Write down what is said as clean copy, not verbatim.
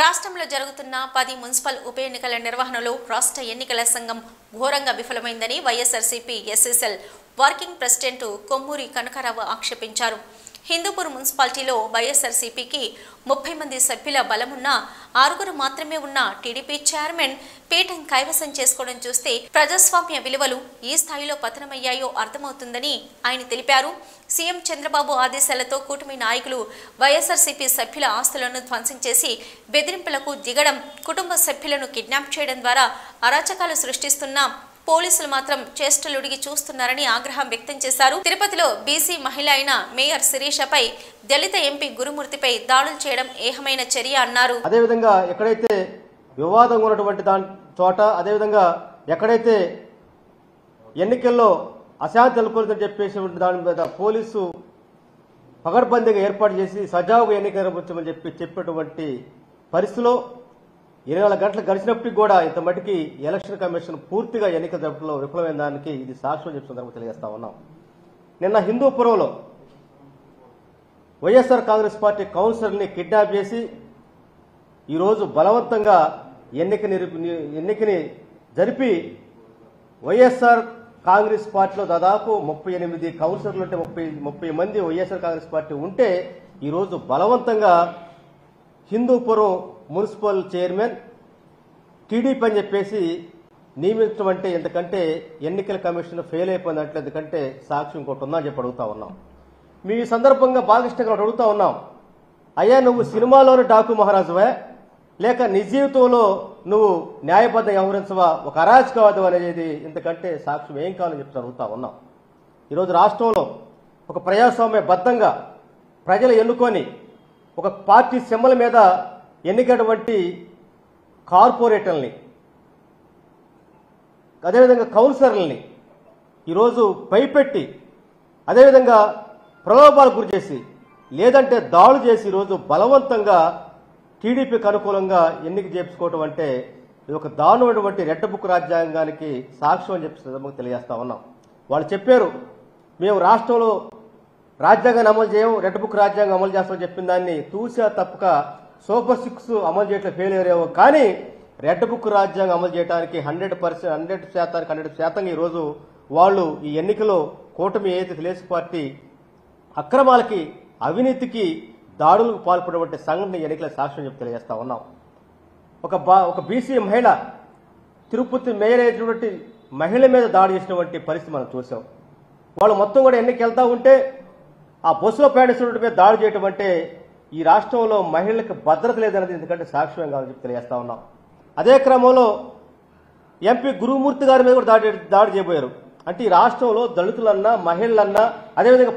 రాష్ట్రంలో జరుగుతున్న 10 మున్సిపల్ ఉప ఎన్నికల నిర్వహణలో రాష్ట్ర ఎన్నికల సంఘం ఘోరంగా విఫలమైందని YSRCP SSL working president Kommuri Kanakarao ఆక్షేపించారు. హిందూపూర్ మున్సిపాలిటీలో వైఎస్ఆర్సీపీకి 30 మంది సభ్యుల బలమున్న 6 మాత్రమే ఉన్న టీడీపీ చైర్మన్ పీఠం కైవసం చేసుకోవడం చూస్తే ప్రజాస్వామ్య విలువలు ఈ స్థాయిలో పతనమయ్యాయో అర్థమవుతుందని ఆయన తెలిపారు. సీఎం చంద్రబాబు ఆదేశాలతో కూటమి నాయకులు వైఎస్ఆర్సీపీ సభ్యుల ఆస్తులను ధ్వంసం చేసి బెదిరింపులకు దిగడం, కుటుంబ సభ్యులను కిడ్నాప్ చేయడం ద్వారా అరాచకాలు సృష్టిస్తున్న పోలీసులు మాత్రం చేష్టలుడిగి చూస్తున్నారని ఆగ్రహం వ్యక్తం చేశారు. తిరుపతిలో బీసీ మహిళ అయిన మేయర్ శిరీషపై దళిత ఎంపీ గురుమూర్తిపై దాడులు చేయడం ఏహమైన చర్య అన్నారు. అదేవిధంగా ఎక్కడైతే వివాదం ఉన్నటువంటి చోట, అదేవిధంగా ఎక్కడైతే ఎన్నికల్లో అశాంతి నెలకొల్దని చెప్పేసి దాని మీద పోలీసు పగడ్బందీగా ఏర్పాటు చేసి సజావుగా ఎన్నిక నిర్వహించమని చెప్పేటువంటి పరిస్థితిలో 24 గంటలు గడిచినప్పటికీ కూడా ఇంత మటుకి ఎలక్షన్ కమిషన్ పూర్తిగా ఎన్నికల జరపడంలో విఫలమైన దానికి ఇది సాక్ష్యం చెప్పి సందర్భంగా తెలియజేస్తా ఉన్నాం. నిన్న హిందూపురంలో వైఎస్ఆర్ కాంగ్రెస్ పార్టీ కౌన్సిలర్ని కిడ్నాప్ చేసి ఈరోజు బలవంతంగా ఎన్నికని జరిపి వైఎస్ఆర్ కాంగ్రెస్ పార్టీలో దాదాపు 38 కౌన్సిలర్లు ఉంటే 30 మంది వైఎస్ఆర్ కాంగ్రెస్ పార్టీ ఉంటే ఈరోజు బలవంతంగా హిందూపురం మున్సిపల్ చైర్మన్ టీడీపీ అని చెప్పేసి నియమించడం అంటే ఎందుకంటే ఎన్నికల కమిషన్ ఫెయిల్ అయిపోయిందంటే ఎందుకంటే సాక్ష్యం ఇంకోటి ఉందని చెప్పి అడుగుతా ఉన్నాం. మీ సందర్భంగా బాలకృష్ణ గారు అడుగుతా ఉన్నాం, అయ్యా నువ్వు సినిమాలోని డాకు మహారాజువా లేక నిజ జీవితంలో నువ్వు న్యాయబద్ధంగా వ్యవహరించవా, ఒక అరాజకవాదం అనేది ఎందుకంటే సాక్ష్యం ఏం కావాలని చెప్పి అడుగుతా ఉన్నాం. ఈరోజు రాష్ట్రంలో ఒక ప్రజాస్వామ్యబద్ధంగా ప్రజలు ఎన్నుకొని ఒక పార్టీ సింబల్ మీద ఎన్నికటువంటి కార్పొరేటర్ని, అదేవిధంగా కౌన్సిలర్లని ఈరోజు భయపెట్టి, అదేవిధంగా ప్రలోభాలకు గురి చేసి లేదంటే దాడులు చేసి ఈరోజు బలవంతంగా టీడీపీకి అనుకూలంగా ఎన్నిక చేయించుకోవటం అంటే ఇది ఒక దారుణమైనటువంటి రెడ్ బుక్ రాజ్యాంగానికి సాక్ష్యం అని చెప్పి తెలియజేస్తా ఉన్నాం. వాళ్ళు చెప్పారు మేము రాష్ట్రంలో రాజ్యాంగాన్ని అమలు చేయం, రెడ్ బుక్ రాజ్యాంగం అమలు చేస్తామని చెప్పిన దాన్ని తూసా తప్పక సూపర్ 6 అమలు చేయటం ఫెయిల్యూర్ అయ్యాము. కానీ రెడ్ బుక్ రాజ్యాంగం అమలు చేయడానికి 100% ఈరోజు వాళ్ళు ఈ ఎన్నికలో కూటమి ఏదైతే తెలుగు పార్టీ అక్రమాలకి అవినీతికి దాడులకు పాల్పడినటువంటి సంఘటన ఎన్నికల సాక్ష్యం చెప్పి తెలియజేస్తా ఉన్నాం. ఒక బీసీ మహిళ తిరుపతి మేయర్ అయినటువంటి మహిళ మీద దాడి చేసినటువంటి పరిస్థితి మనం చూసాం. వాళ్ళు మొత్తం కూడా ఎన్నికలు వెళ్తా ఉంటే ఆ బస్సులో ప్రయాణిస్తున్న మీద దాడి చేయటం అంటే ఈ రాష్ట్రంలో మహిళలకు భద్రత లేదన్నది ఎందుకంటే సాక్ష్యం కావాలని చెప్పి తెలియజేస్తా ఉన్నాం. అదే క్రమంలో ఎంపీ గురుమూర్తి గారి మీద కూడా దాడి చేయబోయారు. అంటే ఈ రాష్ట్రంలో దళితులన్నా, మహిళలన్నా, అదేవిధంగా